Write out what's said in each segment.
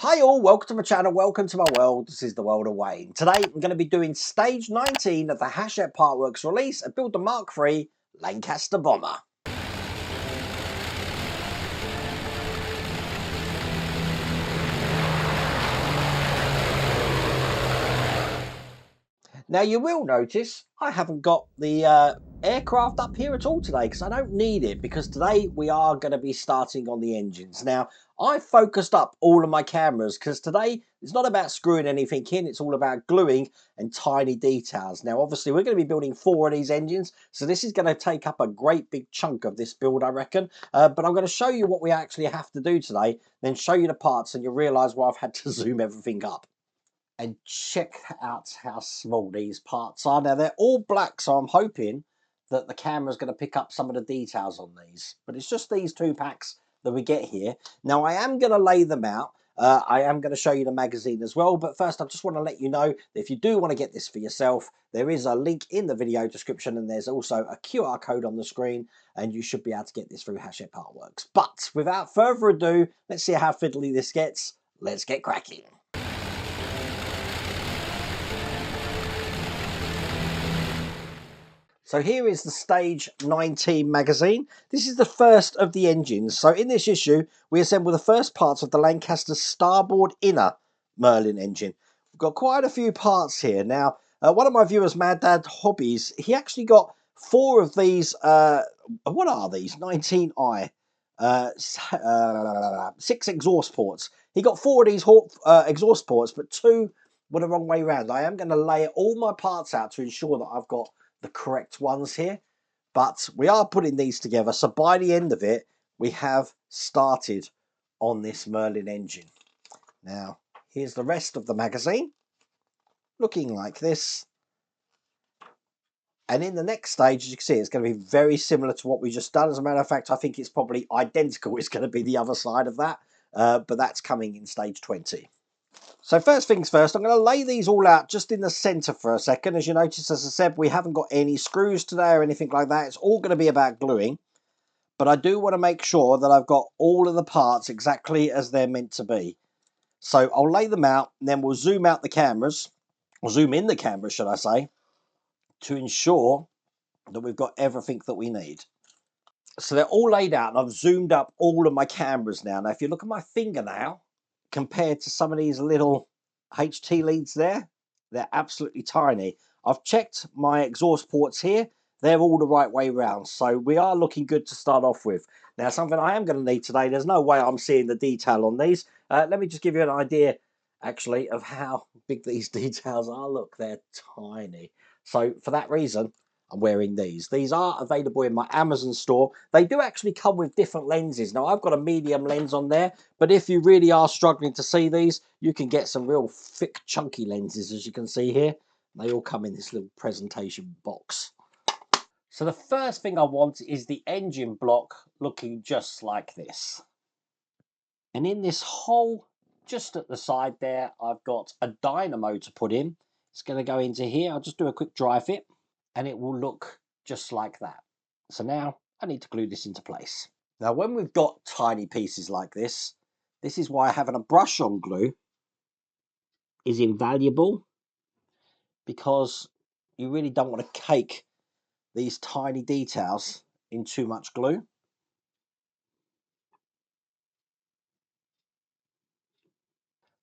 Hi all, welcome to my channel, welcome to my world. This is the world of Wayne. Today I'm going to be doing stage 19 of the Hachette Partworks release of Build the B.III Lancaster bomber. Now you will notice I haven't got the aircraft up here at all today because I don't need it, because today we are going to be starting on the engines. Now I focused up all of my cameras because today it's not about screwing anything in, it's all about gluing and tiny details. Now obviously we're going to be building 4 of these engines, so this is going to take up a great big chunk of this build, I reckon. But I'm going to show you what we actually have to do today, then show you the parts, and you'll realise why I've had to zoom everything up. And check out how small these parts are. Now they're all black, so I'm hoping that the camera's going to pick up some of the details on these, but it's just these 2 packs that we get here. Now I am going to lay them out. I am going to show you the magazine as well, but first I just want to let you know that if you do want to get this for yourself, there is a link in the video description, and there's also a QR code on the screen, and you should be able to get this through Hachette Partworks. But without further ado, let's see how fiddly this gets. Let's get cracking. So here is the Stage 19 magazine. This is the first of the engines. So in this issue, we assemble the first parts of the Lancaster starboard inner Merlin engine. We've got quite a few parts here. Now, one of my viewers, Mad Dad Hobbies, he actually got 4 of these, what are these? 19i. 6 exhaust ports. He got 4 of these exhaust ports, but 2 were the wrong way around. I am going to lay all my parts out to ensure that I've got the correct ones here, but we are putting these together, so by the end of it we have started on this Merlin engine. Now here's the rest of the magazine looking like this, and in the next stage, as you can see, it's going to be very similar to what we just done. As a matter of fact, I think it's probably identical. It's going to be the other side of that, but that's coming in stage 20. So first things first, I'm going to lay these all out just in the centre for a second. As you notice, as I said, we haven't got any screws today or anything like that. It's all going to be about gluing. But I do want to make sure that I've got all of the parts exactly as they're meant to be. So I'll lay them out, and then we'll zoom out the cameras, or zoom in the cameras, should I say, to ensure that we've got everything that we need. So they're all laid out, and I've zoomed up all of my cameras now. Now, if you look at my fingernail, compared to some of these little HT leads there, they're absolutely tiny. I've checked my exhaust ports here. They're all the right way round. So we are looking good to start off with. Now, something I am going to need today, there's no way I'm seeing the detail on these. Let me just give you an idea, actually, of how big these details are. Look, they're tiny. So for that reason, I'm wearing these. These are available in my Amazon store. They do actually come with different lenses. Now, I've got a medium lens on there, but if you really are struggling to see these, you can get some real thick, chunky lenses, as you can see here. They all come in this little presentation box. So the first thing I want is the engine block looking just like this. And in this hole, just at the side there, I've got a dynamo to put in. It's going to go into here. I'll just do a quick dry fit, and it will look just like that. So now I need to glue this into place. Now when we've got tiny pieces like this is why having a brush on glue is invaluable, because you really don't want to cake these tiny details in too much glue.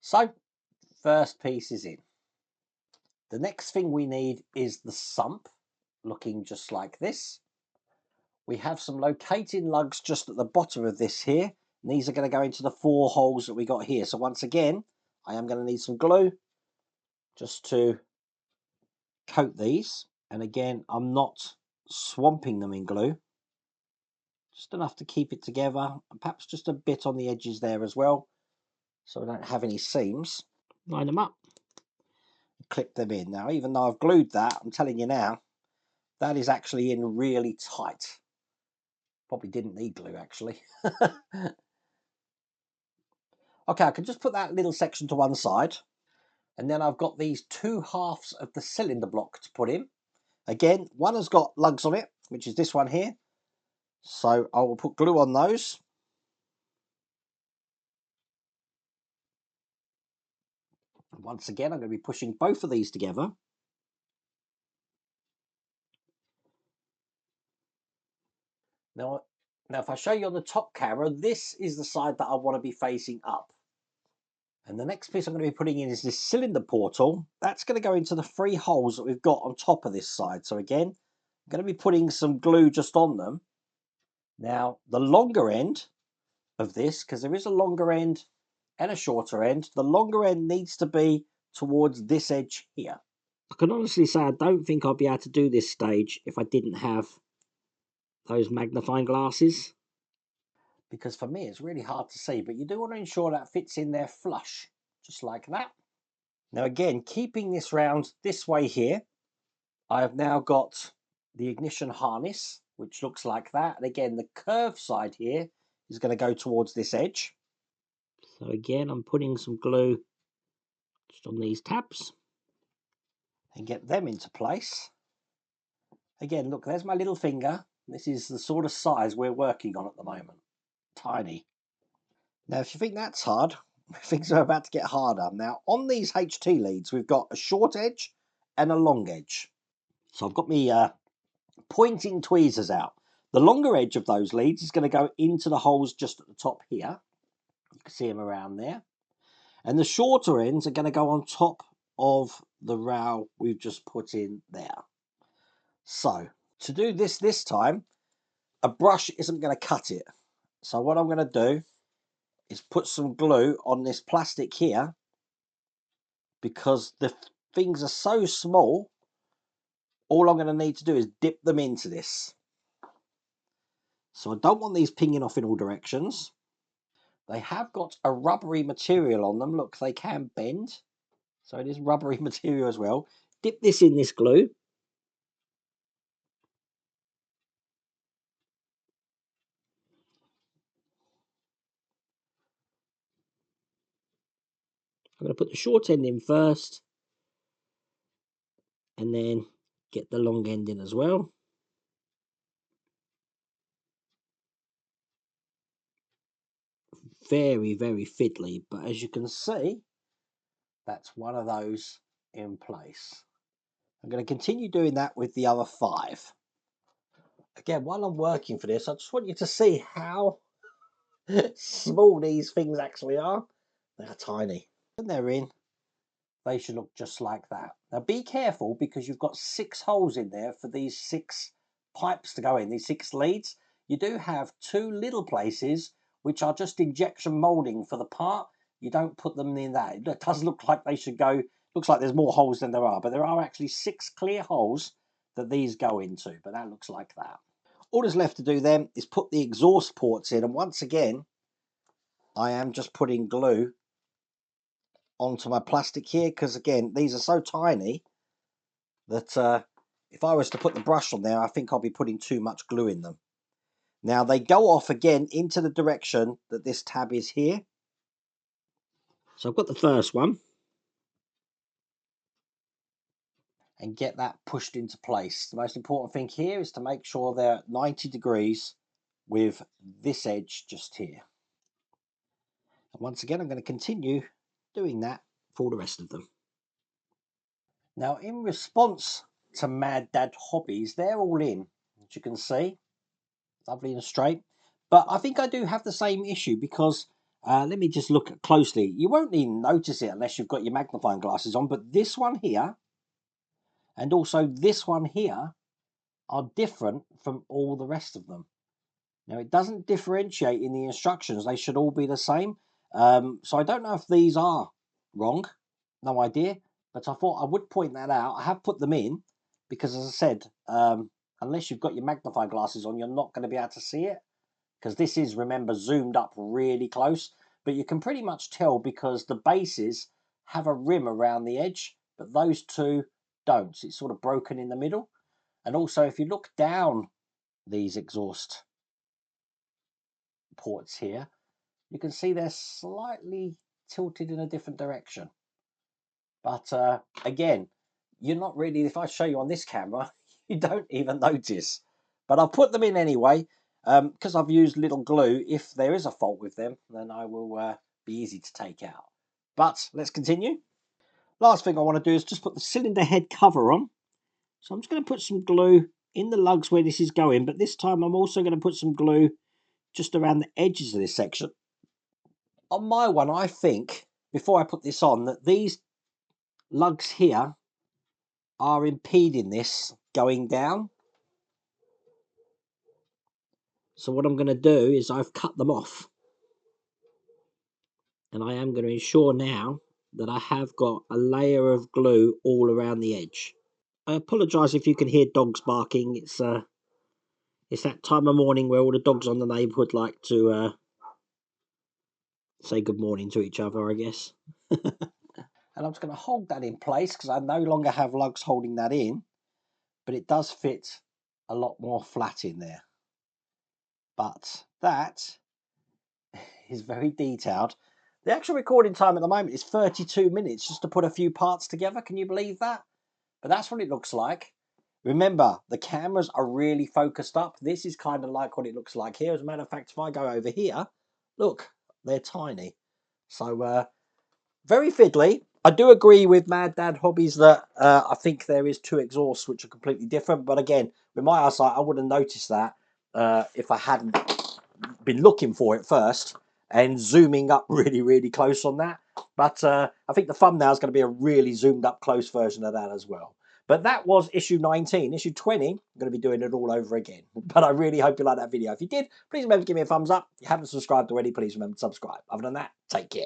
So first piece is in. The next thing we need is the sump, looking just like this. We have some locating lugs just at the bottom of this here, and these are going to go into the 4 holes that we got here. So once again, I am going to need some glue just to coat these. And again, I'm not swamping them in glue, just enough to keep it together, and perhaps just a bit on the edges there as well, so I don't have any seams. Line them up, clip them in. Now, even though I've glued that, I'm telling you now, that is actually in really tight. Probably didn't need glue, actually. Okay, I can just put that little section to one side, and then I've got these 2 halves of the cylinder block to put in. Again, one has got lugs on it, which is this one here, so I will put glue on those. Once again, I'm going to be pushing both of these together. Now if I show you on the top camera, this is the side that I want to be facing up. And the next piece I'm going to be putting in is this cylinder portal. That's going to go into the 3 holes that we've got on top of this side. So again, I'm going to be putting some glue just on them. Now, the longer end of this, because there is a longer end and a shorter end, the longer end needs to be towards this edge here. I can honestly say I don't think I'd be able to do this stage if I didn't have those magnifying glasses. Because for me, it's really hard to see, but you do want to ensure that fits in there flush, just like that. Now again, keeping this round this way here, I have now got the ignition harness, which looks like that. And again, the curved side here is going to go towards this edge. So again, I'm putting some glue just on these tabs and get them into place. Again, look, there's my little finger. This is the sort of size we're working on at the moment. Tiny. Now, if you think that's hard, things are about to get harder. Now, on these HT leads, we've got a short edge and a long edge. So I've got me pointing tweezers out. The longer edge of those leads is going to go into the holes just at the top here. You can see them around there. And the shorter ends are going to go on top of the rail we've just put in there. So, to do this time, a brush isn't going to cut it. So what I'm going to do is put some glue on this plastic here, because the things are so small, all I'm going to need to do is dip them into this. So I don't want these pinging off in all directions. They have got a rubbery material on them. Look, they can bend. So it is rubbery material as well. Dip this in this glue. I'm going to put the short end in first, and then get the long end in as well. Very, very fiddly, but as you can see, that's one of those in place. I'm going to continue doing that with the other 5. Again, while I'm working for this, I just want you to see how small these things actually are. They're tiny. When they're in, they should look just like that. Now be careful, because you've got 6 holes in there for these 6 pipes to go in, these 6 leads. You do have 2 little places which are just injection molding for the part. You don't put them in that. It does look like they should go, looks like there's more holes than there are, but there are actually 6 clear holes that these go into, but that looks like that. All that's left to do then is put the exhaust ports in, and once again, I am just putting glue onto my plastic here, because again, these are so tiny that if I was to put the brush on there, I think I'll be putting too much glue in them. Now they go off again into the direction that this tab is here. So I've got the first one, and get that pushed into place. The most important thing here is to make sure they're at 90 degrees with this edge just here. And once again, I'm going to continue doing that for the rest of them. Now, in response to Mad Dad Hobbies, they're all in, as you can see, lovely and straight. But I think I do have the same issue, because let me just look closely. You won't even notice it unless you've got your magnifying glasses on, but this one here and also this one here are different from all the rest of them. Now, it doesn't differentiate in the instructions. They should all be the same. So I don't know if these are wrong. No idea. But I thought I would point that out. I have put them in because, as I said, unless you've got your magnifying glasses on, you're not going to be able to see it. Because this is, remember, zoomed up really close. But you can pretty much tell, because the bases have a rim around the edge, but those two don't. It's sort of broken in the middle. And also, if you look down these exhaust ports here, you can see they're slightly tilted in a different direction. But again, you're not really, if I show you on this camera, you don't even notice. But I'll put them in anyway, because I've used little glue. If there is a fault with them, then I will be easy to take out. But let's continue. Last thing I want to do is just put the cylinder head cover on. So I'm just going to put some glue in the lugs where this is going, but this time I'm also going to put some glue just around the edges of this section. On my one, I think, before I put this on, that these lugs here are impeding this going down. So what I'm going to do is I've cut them off. And I am going to ensure now that I have got a layer of glue all around the edge. I apologise if you can hear dogs barking. It's that time of morning where all the dogs on the neighbourhood like to say good morning to each other, I guess. And I'm just going to hold that in place because I no longer have lugs holding that in, but it does fit a lot more flat in there. But that is very detailed. The actual recording time at the moment is 32 minutes just to put a few parts together. Can you believe that? But that's what it looks like. Remember, the cameras are really focused up. This is kind of like what it looks like here. As a matter of fact, if I go over here, look, they're tiny. So, very fiddly. I do agree with Mad Dad Hobbies that I think there is two exhausts which are completely different. But again, with my eyesight, I would have noticed that if I hadn't been looking for it first and zooming up really, really close on that. But I think the thumbnail is going to be a really zoomed up close version of that as well. But that was issue 19. Issue 20, I'm going to be doing it all over again. But I really hope you liked that video. If you did, please remember to give me a thumbs up. If you haven't subscribed already, please remember to subscribe. Other than that, take care.